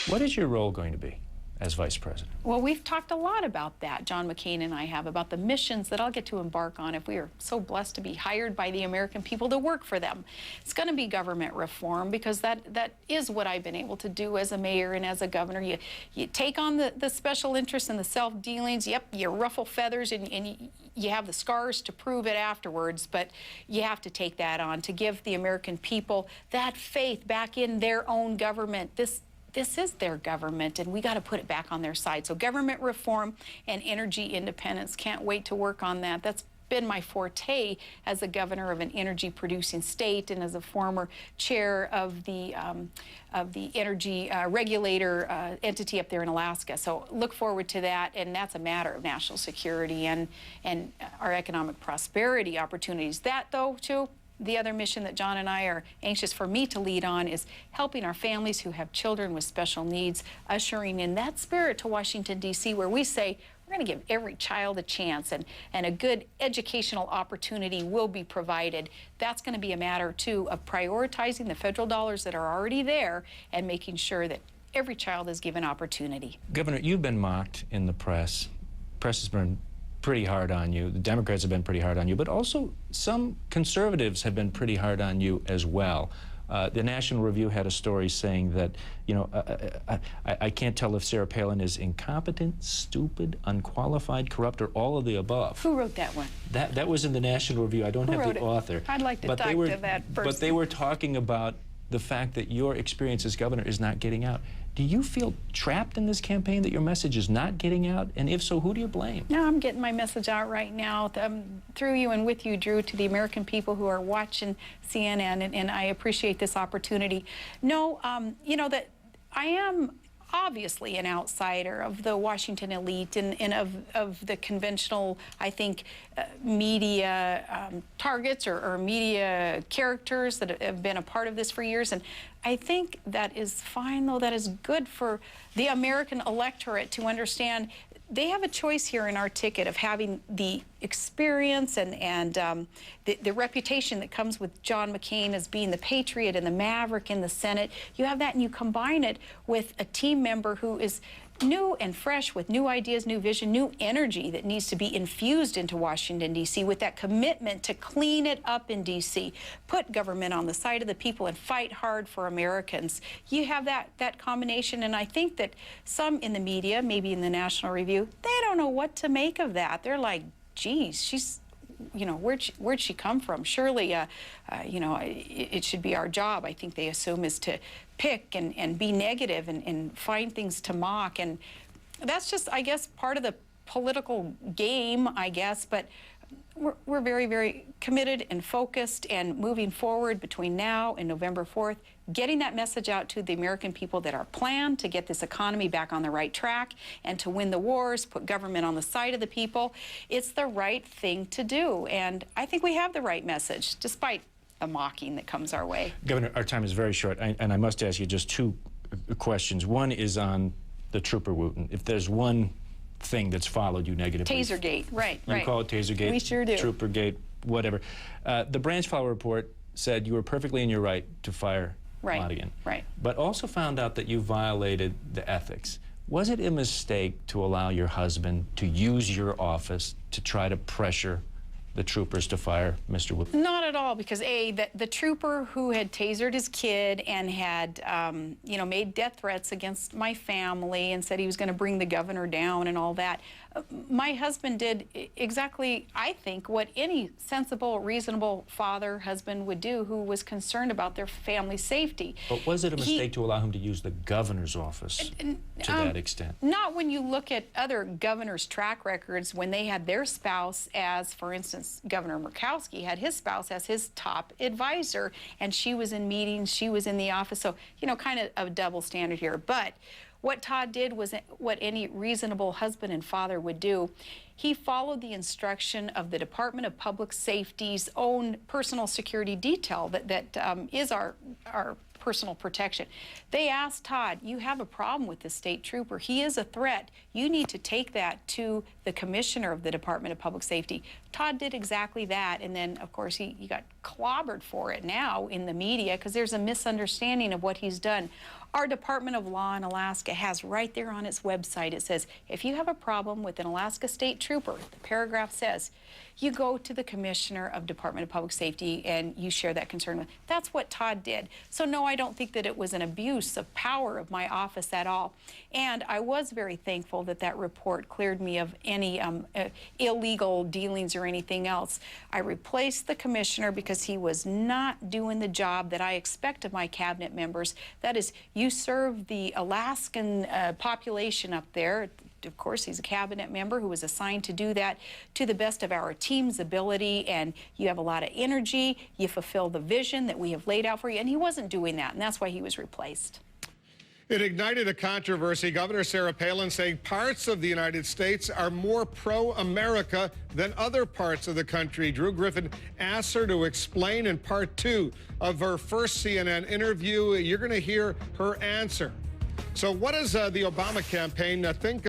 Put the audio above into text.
What is your role going to be as Vice President? Well, we've talked a lot about that, John McCain and I have, about the missions that I'll get to embark on if we are so blessed to be hired by the American people to work for them. It's going to be government reform, because that is what I've been able to do as a mayor and as a governor. You take on the special interests and the self-dealings. Yep, you ruffle feathers and you have the scars to prove it afterwards, but you have to take that on to give the American people that faith back in their own government. This is their government, and we got to put it back on their side. So government reform and energy independence, can't wait to work on that. That's been my forte as a governor of an energy-producing state and as a former chair of the energy regulator entity up there in Alaska. So look forward to that, and that's a matter of national security and our economic prosperity opportunities. That, though, too, the other mission that John and I are anxious for me to lead on is helping our families who have children with special needs, ushering in that spirit to Washington, D.C., where we say we're going to give every child a chance, and a good educational opportunity will be provided. That's going to be a matter, too, of prioritizing the federal dollars that are already there and making sure that every child is given opportunity. Governor, you've been mocked in the press. Press has been pretty hard on you. The Democrats have been pretty hard on you, but also some conservatives have been pretty hard on you as well. The National Review had a story saying that, you know, I can't tell if Sarah Palin is incompetent, stupid, unqualified, corrupt, or all of the above. Who wrote that one? That was in the National Review. I don't have the author. I'd like to talk to that person. But they were talking about the fact that your experience as governor is not getting out. Do you feel trapped in this campaign, that your message is not getting out? And if so, who do you blame? No, I'm getting my message out right now through you and with you, Drew, to the American people who are watching CNN, and I appreciate this opportunity. No, you know, that I am obviously an outsider of the Washington elite and of the conventional, I think, media targets or media characters that have been a part of this for years. And I think that is fine, though. That is good for the American electorate to understand they have a choice here in our ticket of having the experience and the reputation that comes with John McCain as being the patriot and the maverick in the Senate. You have that, and you combine it with a team member who is new and fresh, with new ideas, new vision, new energy that needs to be infused into Washington, D.C., with that commitment to clean it up in D.C., put government on the side of the people and fight hard for Americans. You have that combination, and I think that some in the media, maybe in the National Review, they don't know what to make of that. They're like, geez, she's, you know, where'd she come from? Surely, you know, it should be our job, I think they assume, is to pick and be negative and find things to mock. And that's just, I guess, part of the political game, I guess. But we're very, very committed and focused and moving forward between now and November 4th, getting that message out to the American people that our plan to get this economy back on the right track and to win the wars, put government on the side of the people, it's the right thing to do. And I think we have the right message, despite the mocking that comes our way. Governor, our time is very short, and I must ask you just two questions. One is on the trooper wooten. If there's one thing that's followed you negatively. Tasergate, right. You call it Tasergate. We sure do. Troopergate, whatever. The branch file report said you were perfectly in your right to fire Madigan. Right. But also found out that you violated the ethics. Was it a mistake to allow your husband to use your office to try to pressure the troopers to fire Mr. Wood? Not at all, because the trooper who had tasered his kid and had, you know, made death threats against my family and said he was going to bring the governor down and all that, my husband did exactly, I think, what any sensible, reasonable father, husband would do who was concerned about their family's safety. But was it a mistake to allow him to use the governor's office to that extent? Not when you look at other governors' track records when they had their spouse as, for instance, Governor Murkowski had his spouse as his top advisor, and she was in meetings, she was in the office, so, you know, kind of a double standard here. But what Todd did was what any reasonable husband and father would do. He followed the instruction of the Department of Public Safety's own personal security detail that is our personal protection. They asked Todd, you have a problem with the state trooper. He is a threat. You need to take that to the commissioner of the Department of Public Safety. Todd did exactly that, and then, of course, he got clobbered for it now in the media because there's a misunderstanding of what he's done. Our Department of Law in Alaska has right there on its website, it says, if you have a problem with an Alaska State Trooper, the paragraph says, you go to the Commissioner of Department of Public Safety and you share that concern with. That's what Todd did. So no, I don't think that it was an abuse of power of my office at all. And I was very thankful that that report cleared me of any illegal dealings or anything else. I replaced the commissioner because he was not doing the job that I expect of my cabinet members. That is, you serve the Alaskan population up there. Of course, he's a cabinet member who was assigned to do that to the best of our team's ability, and you have a lot of energy. You fulfill the vision that we have laid out for you, and he wasn't doing that, and that's why he was replaced. It ignited a controversy. Governor Sarah Palin saying parts of the United States are more pro-America than other parts of the country. Drew Griffin asked her to explain in part 2 of her first CNN interview. You're going to hear her answer. So what does the Obama campaign think